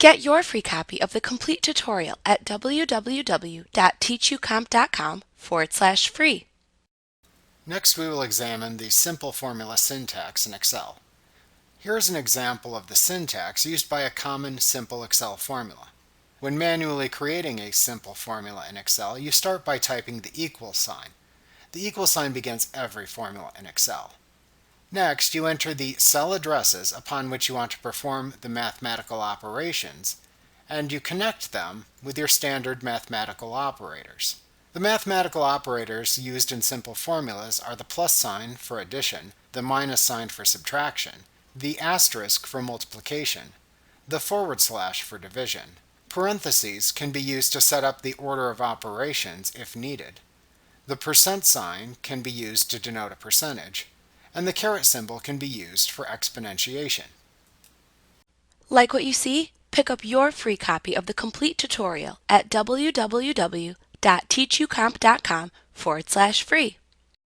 Get your free copy of the complete tutorial at www.teachucomp.com/free. Next, we will examine the simple formula syntax in Excel. Here is an example of the syntax used by a common simple Excel formula. When manually creating a simple formula in Excel, you start by typing the equal sign. The equal sign begins every formula in Excel. Next, you enter the cell addresses upon which you want to perform the mathematical operations, and you connect them with your standard mathematical operators. The mathematical operators used in simple formulas are the plus sign for addition, the minus sign for subtraction, the asterisk for multiplication, the / for division. Parentheses can be used to set up the order of operations if needed. The % sign can be used to denote a percentage, and the caret symbol can be used for exponentiation. Like what you see? Pick up your free copy of the complete tutorial at www.teachucomp.com/free.